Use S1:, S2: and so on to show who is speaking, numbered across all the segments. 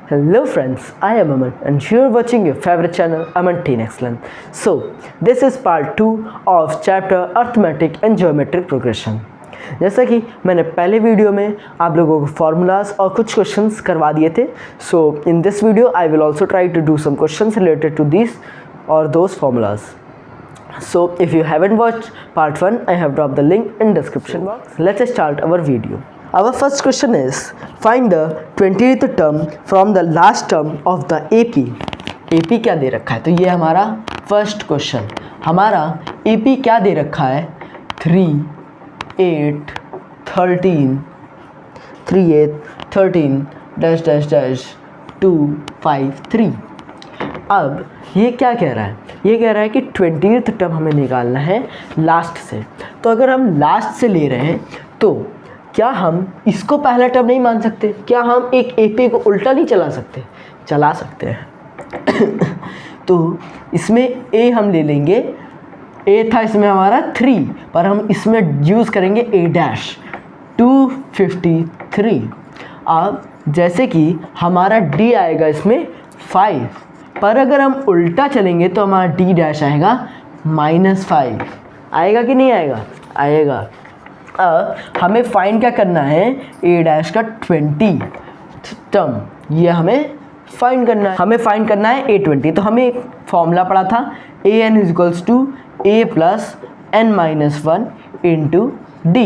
S1: Hello friends, I am Aman and you are watching your favorite channel Aman Teen Excellence. So, this is part 2 of chapter Arithmetic and Geometric Progression. जैसा कि मैंने पहले video में आप लोगों को formulas और कुछ क्वेश्चंस करवा दिए थे. So in this video I will also try to do some questions related to this और those formulas. So if you haven't watched part 1, I have dropped the link in description box. Let's start our video. Our first question is find the 20th term from the last term of the AP. AP क्या दे रखा है? तो ये हमारा first question. हमारा AP क्या दे रखा है? 3, 8, 13, 3, 8, 13, डैश डैश डैश 2, 5, 3. अब ये क्या कह रहा है? ये कह रहा है कि 20th टर्म हमें निकालना है लास्ट से. तो अगर हम लास्ट से ले रहे हैं तो क्या हम इसको पहला टर्म नहीं मान सकते? क्या हम एक AP को उल्टा नहीं चला सकते? चला सकते हैं. तो इसमें A हम ले लेंगे. A था इसमें हमारा 3, पर हम इसमें यूज़ करेंगे A डैश 253. अब जैसे कि हमारा D आएगा इसमें 5, पर अगर हम उल्टा चलेंगे तो हमारा D डैश आएगा -5. आएगा कि नहीं आएगा? आएगा. हमें फाइंड क्या करना है? A डैश का 20 टर्म, ये हमें फाइंड करना है. हमें फाइंड करना है A20. तो हमें एक फॉर्मूला पढ़ा था AN = A + n-1 into D.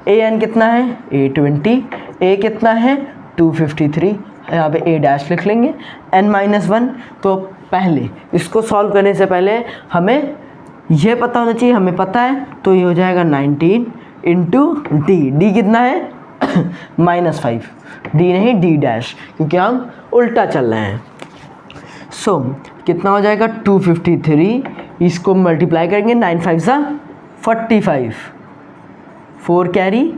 S1: AN कितना है? A20. A कितना है? 253. यहाँ पे A डैश लिख लेंगे. n-1. तो पहले इसको सॉल्व करने से पहले हमें यह पता होना चाहिए. हमें पता है तो ये हो जाएगा 19 इंटू D. D कितना है? -5. D नहीं, D डैश, क्योंकि हम उल्टा चल रहे हैं. सो कितना हो जाएगा? 253. इसको मल्टीप्लाई करेंगे. 9 5 सा 45. 4 कैरी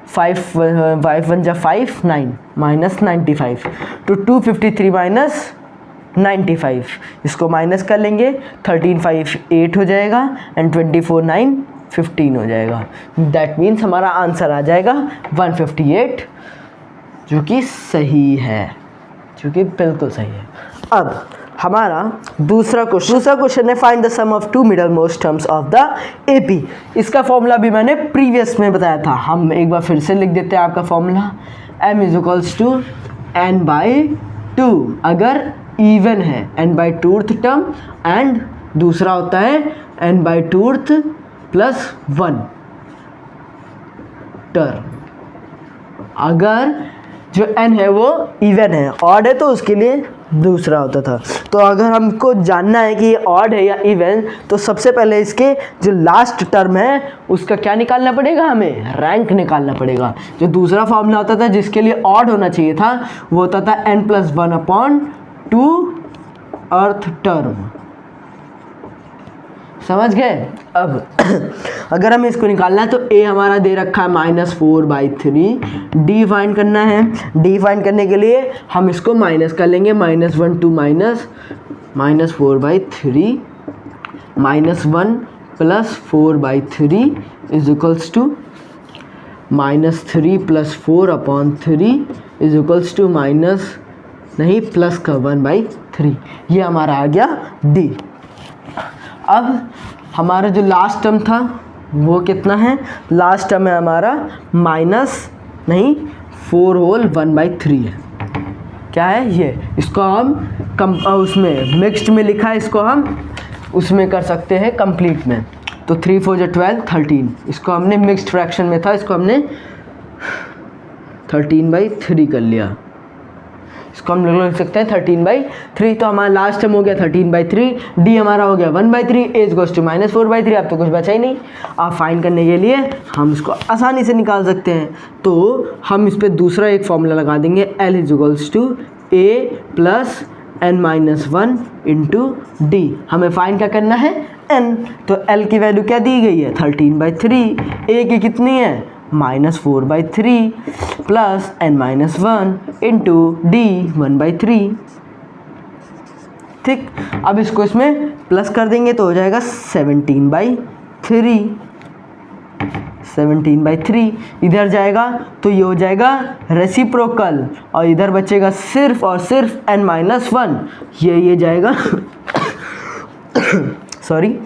S1: 5 1 जा 5 9 -95. तो 253 माइनस 95. इसको माइनस कर लेंगे. 13 5 8 हो जाएगा एंड 24 9 15 हो जाएगा. दैट मीन्स हमारा आंसर आ जाएगा 158, जो कि सही है, जो कि बिल्कुल सही है. अब हमारा दूसरा क्वेश्चन है find the sum of 2 middle most terms of the AP. इसका फॉर्मूला भी मैंने प्रीवियस में बताया था. हम एक बार फिर से लिख देते हैं आपका फॉर्मूला. M = n/2 अगर इवन है, n/2th टर्म, एंड दूसरा होता है n/2th + 1 टर्म. अगर जो n है वो इवन है, ऑड है तो उसके लिए दूसरा होता था. तो अगर हमको जानना है कि ये ऑड है या इवन, तो सबसे पहले इसके जो लास्ट टर्म है उसका क्या निकालना पड़ेगा? हमें रैंक निकालना पड़ेगा. जो दूसरा फॉर्मूला होता था जिसके लिए ऑड होना चाहिए था, वो होता था n+1/2 अर्थ टर्म. समझ गए? अब अगर हमें इसको निकालना है तो A हमारा दे रखा है -4/3. D फाइंड करना है. D फाइंड करने के लिए हम इसको माइनस कर लेंगे. -1 2 -4/3 -1 + 4/3 = -3 + 4/3 = नहीं प्लस का 1/3. ये हमारा आ गया D. अब हमारा जो लास्ट टर्म था वो कितना है? लास्ट टर्म है हमारा -4 होल 1/3 है. क्या है ये? इसको हम उसमें मिक्स्ड में लिखा है, इसको हम उसमें कर सकते हैं कंप्लीट में. तो 3 4 12 13. इसको हमने मिक्स्ड फ्रैक्शन में था, इसको हमने 13/3 कर लिया. इसको हम लिख सकते हैं 13/3. तो हमारा लास्ट टर्म हो गया 13/3. D हमारा हो गया 1/3. A = -4/3. अब तो कुछ बचा ही नहीं. आप फाइंड करने के लिए हम इसको आसानी से निकाल सकते हैं. तो हम इस पर दूसरा एक फॉर्मूला लगा देंगे. L = A + n-1 into D. हमें फाइंड क्या करना है? N. तो L की वैल्यू क्या दी गई है? 13/3. A की कितनी है? -4/3 + n-1 इंटू D 1/3. ठीक. अब इसको इसमें प्लस कर देंगे तो हो जाएगा 17/3. 17/3 इधर जाएगा तो ये हो जाएगा रेसिप्रोकल, और इधर बचेगा सिर्फ और सिर्फ n-1, ये जाएगा सॉरी,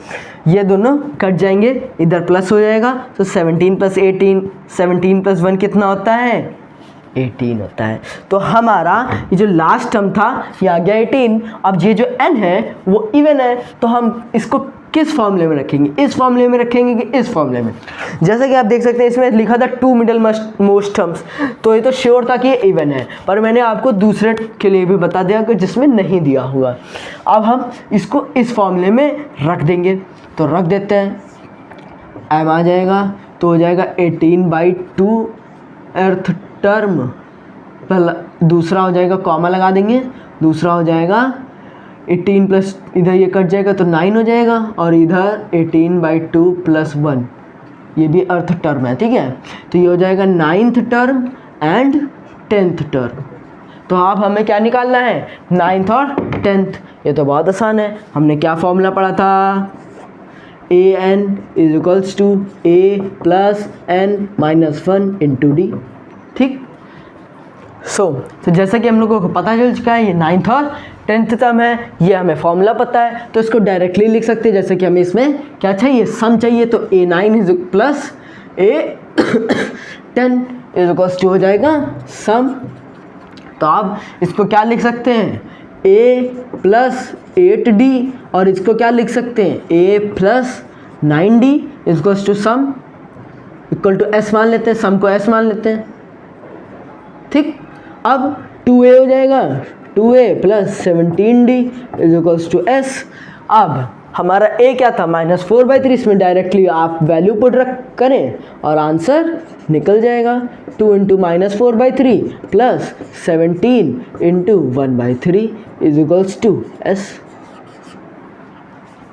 S1: ये दोनों कट जाएंगे, इधर प्लस हो जाएगा, तो 17 + 18, 17 + 1 कितना होता है 18 होता है। तो हमारा ये जो लास्ट टर्म था ये आ गया 18। अब ये जो n है वो इवन है, तो हम इसको किस फॉर्मूले में रखेंगे, इस फॉर्मूले में रखेंगे कि इस फॉर्मूले में। जैसा कि आप देख सकते हैं इसमें लिखा था 2 मिडल मोस्ट टर्म्स, तो ये तो श्योर था कि ये इवन है, पर मैंने आपको दूसरे के लिए भी बता दिया कि जिसमें नहीं दिया हुआ। अब हम इसको इस फॉर्मूले में रख देंगे, तो रख देते हैं, m आ जाएगा तो हो जाएगा 18/2 अर्थ टर्म, पहला दूसरा हो जाएगा कॉमा लगा देंगे, दूसरा हो जाएगा 18 प्लस इधर ये कट जाएगा तो 9 हो जाएगा, और इधर 18/2 + 1 ये भी अर्थ टर्म है, ठीक है। तो ये हो जाएगा 9th term and 10th term. तो अब हमें क्या निकालना है 9th और 10th। ये तो बहुत आसान है, हमने क्या फॉर्मूला पढ़ा था, an = a + n-1 × d, ठीक। तो जैसा कि हम लोगों को पता चल चुका है ये 9th और 10th टर्म है, ये हमें फॉर्मूला पता है, तो इसको डायरेक्टली लिख सकते हैं। जैसे कि हमें इसमें क्या चाहिए, सम चाहिए, तो a9 + a10 = हो जाएगा सम। तो आप इसको क्या लिख सकते हैं a + 8d, और इसको क्या लिख सकते हैं a + 9d = सम = s मान लेते हैं, सम को s मान लेते हैं, ठीक। अब 2a हो जाएगा, 2a + 17d = s। अब हमारा a क्या था -4/3, इसमें डायरेक्टली आप वैल्यू पुट करें और आंसर निकल जाएगा। 2 × -4/3 + 17 × 1/3 = s।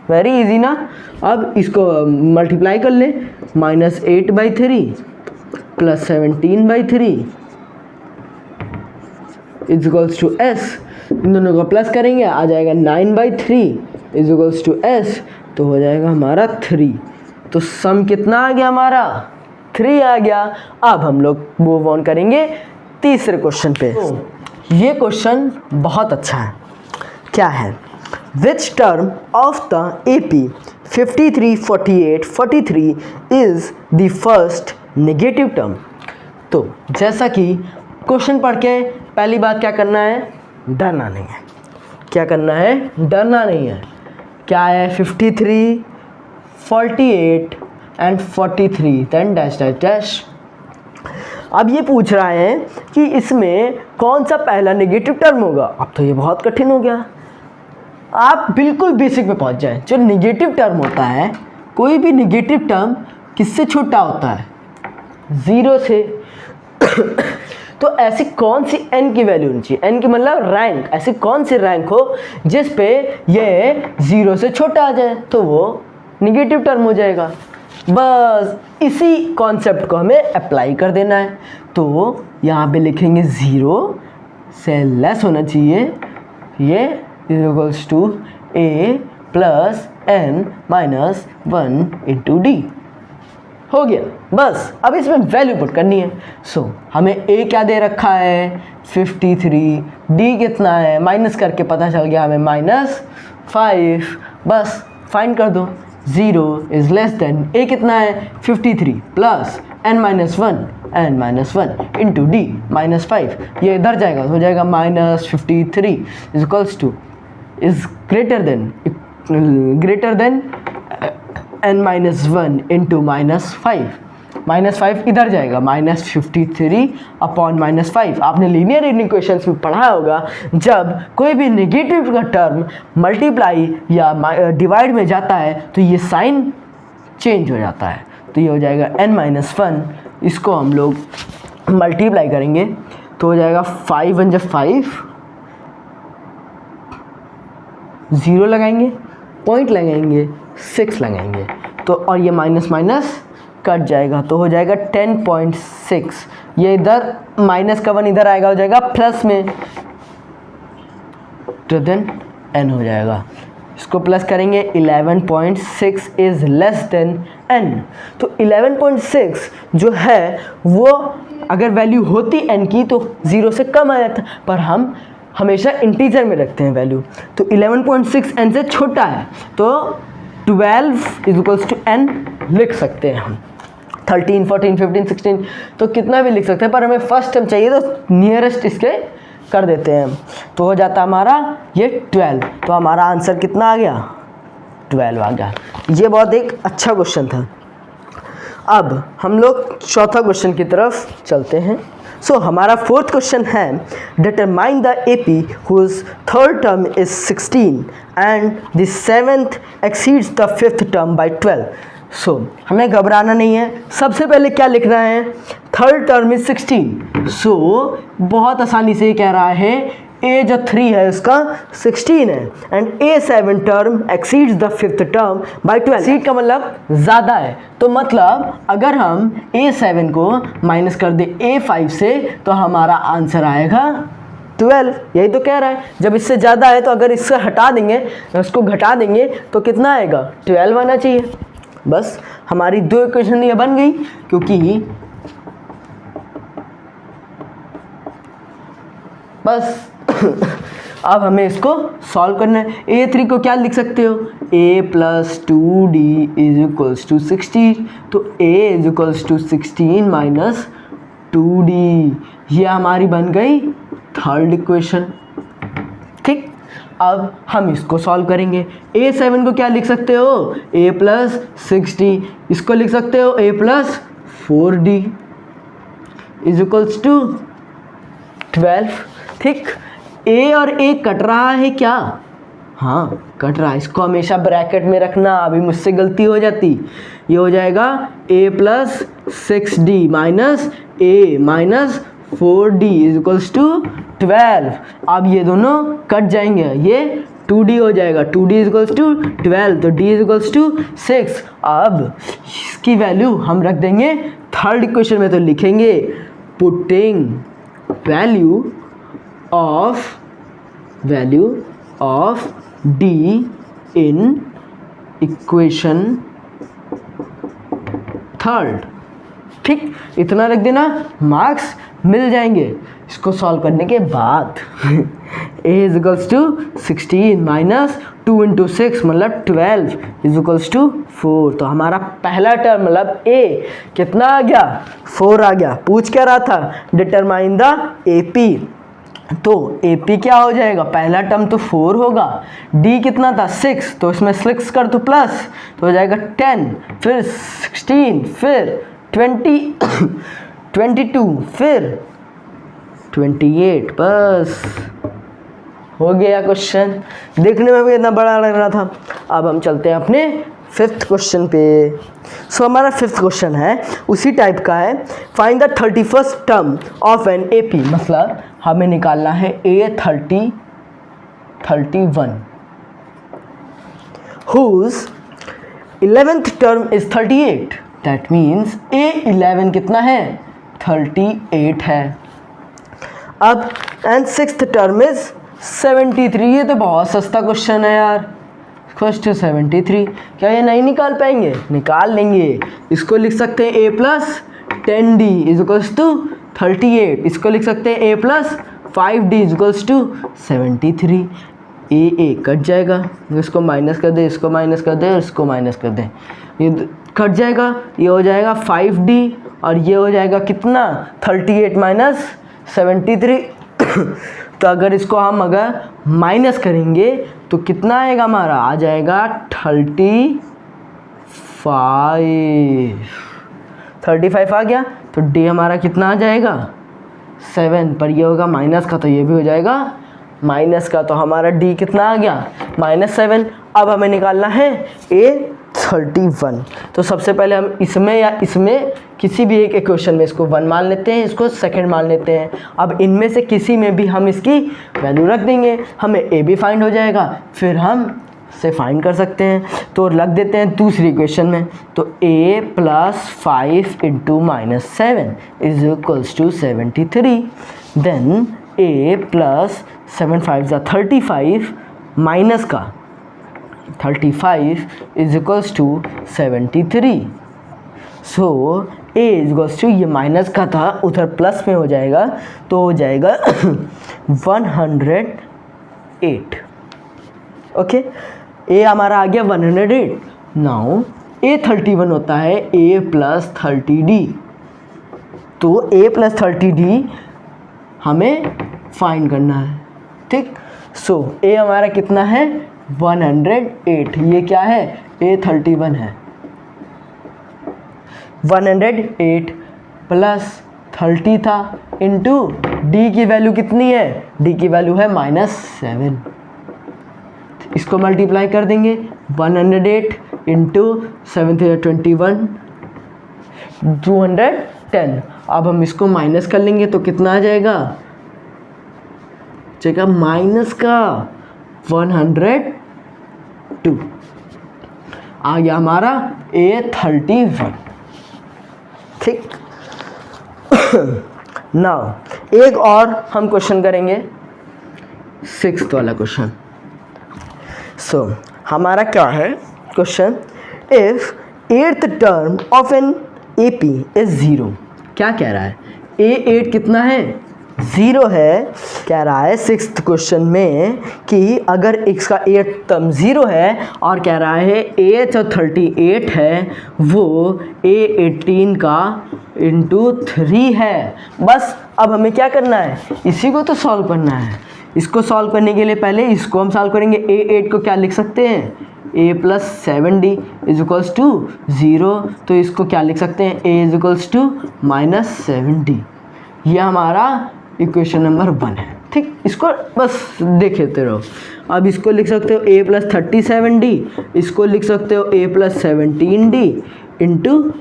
S1: वेरी इजी ना। अब इसको मल्टीप्लाई कर लें, -8/3 + 17/3 = s। इन दोनों को प्लस करेंगे, आ जाएगा 9/3 = s, तो हो जाएगा हमारा 3। तो सम कितना आ गया हमारा 3 आ गया। अब हम लोग मूव ऑन करेंगे तीसरे क्वेश्चन पे। ये क्वेश्चन बहुत अच्छा है। क्या है, which term of the AP 53, 48, 43 is the first negative term. तो जैसा कि क्वेश्चन पढ़ के पहली बात क्या करना है, डरना नहीं है। क्या करना है, डरना नहीं है। क्या है 53, 48 and 43 then dash dash dash. अब ये पूछ रहा है कि इसमें कौन सा पहला नेगेटिव टर्म होगा। अब तो ये बहुत कठिन हो गया, आप बिल्कुल बेसिक पे पहुंच जाएं। जो नेगेटिव टर्म होता है, कोई भी नेगेटिव टर्म किससे छोटा होता है, 0 से। तो ऐसी कौन सी n की वैल्यू होनी चाहिए, n की मतलब रैंक, ऐसी कौन सी रैंक हो जिस पे ये 0 से छोटा आ जाए, तो वो नेगेटिव टर्म हो जाएगा। बस इसी कॉन्सेप्ट को हमें अप्लाई कर देना है। तो यहाँ पे लिखेंगे 0 से लेस होना चाहिए, ये = a + n-1 × d हो गया। बस अब इसमें वैल्यू पुट करनी है। हमें a क्या दे रखा है 53, d कितना है माइनस करके पता चल गया हमें -5। बस फाइंड कर दो, 0 इज लेस देन a कितना है 53 + n-1 × d -5, ये इधर जाएगा तो हो जाएगा -53 इज ग्रेटर देन n-1 × -5 इधर जाएगा -53/- 5। आपने लीनियर इक्वेशंस में पढ़ा होगा, जब कोई भी नेगेटिव का टर्म मल्टीप्लाई या डिवाइड में जाता है तो ये साइन चेंज हो जाता है। तो ये हो जाएगा n-1, इसको हम लोग मल्टीप्लाई करेंगे तो हो जाएगा 5 × 5, 0 लगाएंगे, पॉइंट लगाएंगे, 6 लगाएंगे, तो और ये माइनस माइनस कट जाएगा तो हो जाएगा 10.6। ये इधर माइनस का 1 इधर आएगा, हो जाएगा प्लस में, तो देन n हो जाएगा। इसको प्लस करेंगे 11.6 इज़ लेस देन n। तो 11.6 जो है वो अगर वैल्यू होती n की तो 0 से कम आ जाता, पर हम हमेशा इंटीजर में रखते हैं वैल्यू। तो 11.6 n से छोटा है, तो 12 इज इक्वल्स टू n लिख सकते हैं हम। 13, 14, 15, 16 तो कितना भी लिख सकते हैं, पर हमें फर्स्ट टर्म चाहिए तो नियरेस्ट इसके कर देते हैं। तो हो जाता हमारा ये 12। तो हमारा आंसर कितना आ गया? 12 आ गया। ये बहुत एक अच्छा क्वेश्चन था। अब हम लोग चौथा क्वेश्चन की तरफ चलते हैं। सो हमारा फोर्थ क्वेश्चन है, determine the AP whose third term is 16 and the seventh exceeds the fifth term by 12। सो हमें घबराना नहीं है, सबसे पहले क्या लिखना है? Third term is 16। सो बहुत आसानी से कह रहा है A जो 3 है उसका 16 है and A7 term exceeds the fifth term by 12। Exceed का मतलब ज़्यादा है, तो मतलब अगर हम A7 को माइनस कर दे A5 से तो हमारा आंसर आएगा 12। यही तो कह रहा है, जब इससे ज़्यादा है तो अगर इससे हटा देंगे, उसको घटा देंगे तो कितना आएगा? 12 आना चाहिए। बस हमारी दो इक्वेशन ये बन गई, क्योंकि बस अब हमें इसको सॉल्व करना है। A3 को क्या लिख सकते हो? A plus 2D is equals to 16। तो A is equals to 16 minus 2D, ये हमारी बन गई थर्ड इक्वेशन। ठीक, अब हम इसको सॉल्व करेंगे। A7 को क्या लिख सकते हो? A plus 6D। इसको लिख सकते हो A plus 4D is equals to 12। ठीक, A और A कट रहा है क्या? हाँ कट रहा है, इसको हमेशा ब्रैकेट में रखना, अभी मुझसे गलती हो जाती। ये हो जाएगा A plus 6D minus A minus 4D is equals to 12। अब ये दोनों कट जाएंगे, ये 2D हो जाएगा, 2D इज इक्वल्स टू 12, तो D इज इक्वल्स टू 6। अब इसकी वैल्यू हम रख देंगे थर्ड इक्वेशन में, तो लिखेंगे putting value of D in equation third. ठीक, इतना रख देना, मार्क्स मिल जाएंगे इसको सॉल्व करने के बाद। A is equals to 16 minus 2 into 6 मतलब 12 इज इक्वल्स टू 4। तो हमारा पहला टर्म मतलब A कितना आ गया? 4 आ गया। पूछ क्या रहा था? Determine the AP। तो AP क्या हो जाएगा? पहला टर्म तो 4 होगा, D कितना था? 6, तो इसमें 6 कर तो प्लस, तो हो जाएगा 10, फिर 16, फिर 20 22, फिर 28। बस हो गया क्वेश्चन। देखने में भी इतना बड़ा लग रहा था। अब हम चलते हैं अपने फिफ्थ क्वेश्चन पे। सो हमारा फिफ्थ क्वेश्चन है, उसी टाइप का है। Find the 31st term of an AP, मतलब हमें निकालना है A31 whose 11th term is 38। That means A11 कितना है? 38 है। अब एंड 6th टर्म इज 73। ये तो बहुत सस्ता क्वेश्चन है यार, फर्स्ट 73। क्या ये नहीं निकाल पाएंगे? निकाल लेंगे। इसको लिख सकते हैं A plus 10D is equals to 38। इसको लिख सकते हैं A plus 5D is equals to 73। A cut जाएगा, इसको माइनस कर दे, इसको माइनस कर दे, इसको माइनस कर दे, ये कट जाएगा। ये हो जाएगा 5D और ये हो जाएगा कितना? 38 माइनस 73। तो अगर इसको हम अगर माइनस करेंगे तो कितना आएगा? हमारा आ जाएगा 35 आ गया। तो D हमारा कितना आ जाएगा? 7। पर ये होगा माइनस का, तो ये भी हो जाएगा माइनस का। तो हमारा D कितना आ गया? -7। अब हमें निकालना है A31। तो सबसे पहले हम इसमें या इसमें किसी भी एक इक्वेशन में इसको 1 मान लेते हैं, इसको सेकंड मान लेते हैं। अब इनमें से किसी में भी हम इसकी वैल्यू रख देंगे, हमें A भी फाइंड हो जाएगा, फिर हम से फाइंड कर सकते हैं। तो रख देते हैं दूसरी इक्वेशन में, तो A plus 5 into -7 is equals to 73। Then A plus 7 5 35 minus का 35 is equals to 73। So A is equals to, ये माइनस का था उधर प्लस में हो जाएगा तो हो जाएगा 108। ओके, ए हमारा आ गया 108। नाउ ए 31 होता है ए प्लस 30d, तो ए प्लस 30d हमें फाइंड करना है। ठीक, सो ए हमारा कितना है 108, ये क्या है ए 31 है। 108 प्लस 30 था इंटू डी की वैल्यू कितनी है, डी की वैल्यू है -7। इसको मल्टीप्लाई कर देंगे 108 इंटू 7 21 210। अब हम इसको माइनस कर लेंगे तो कितना आ जाएगा, चेका माइनस का 102 आ गया हमारा A31। ठीक, नाउ एक और हम क्वेश्चन करेंगे, 6th वाला क्वेश्चन। सो हमारा क्या है question, if 8th term of an AP is 0। क्या कह रहा है, A8 कितना है 0 है। कह रहा है 6th क्वेश्चन में कि अगर x का 8th टर्म 0 है और कह रहा है A जो 38 है वो A18 का इंटू 3 है। बस अब हमें क्या करना है, इसी को तो सॉल्व करना है। इसको सॉल्व करने के लिए पहले इसको हम सॉल्व करेंगे। A8 को क्या लिख सकते हैं, a plus 7d is equals to 0, तो इसको क्या लिख सकते हैं a is equals to -7d। यह हमारा इक्वेशन नंबर 1 है। ठीक, इसको बस देखते रहो। अब इसको लिख सकते हो a प्लस 37d, इसको लिख सकते हो a प्लस 17d इंटू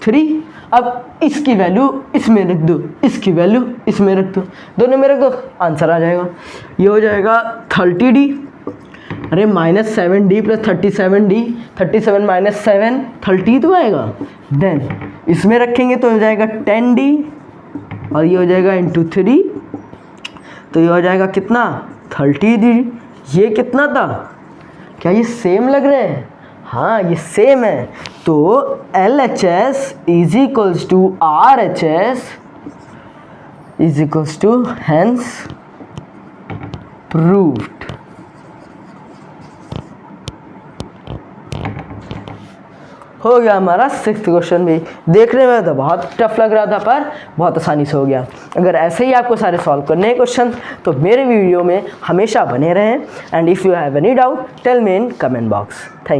S1: 3। अब इसकी वैल्यू इसमें रख दो, इसकी वैल्यू इसमें रख दो, दोनों में रख दो, आंसर आ जाएगा। ये हो जाएगा 30d, अरे -7d प्लस 37d, 37 माइनस 7 30 तो आएगा। देन इसमें रखेंगे तो हो जाएगा 10d और ये हो जाएगा इंटू 3, तो ये हो जाएगा कितना 30d। ये कितना था, क्या ये सेम लग रहे हैं, हाँ ये सेम है। तो LHS is equals to RHS is equals to hence proved. हो गया हमारा 6th क्वेश्चन भी। देखने में तो बहुत टफ लग रहा था पर बहुत आसानी से हो गया। अगर ऐसे ही आपको सारे सॉल्व करने हैं क्वेश्चन तो मेरे वीडियो में हमेशा बने रहें। And if you have any doubt tell me in comment box. Thank you.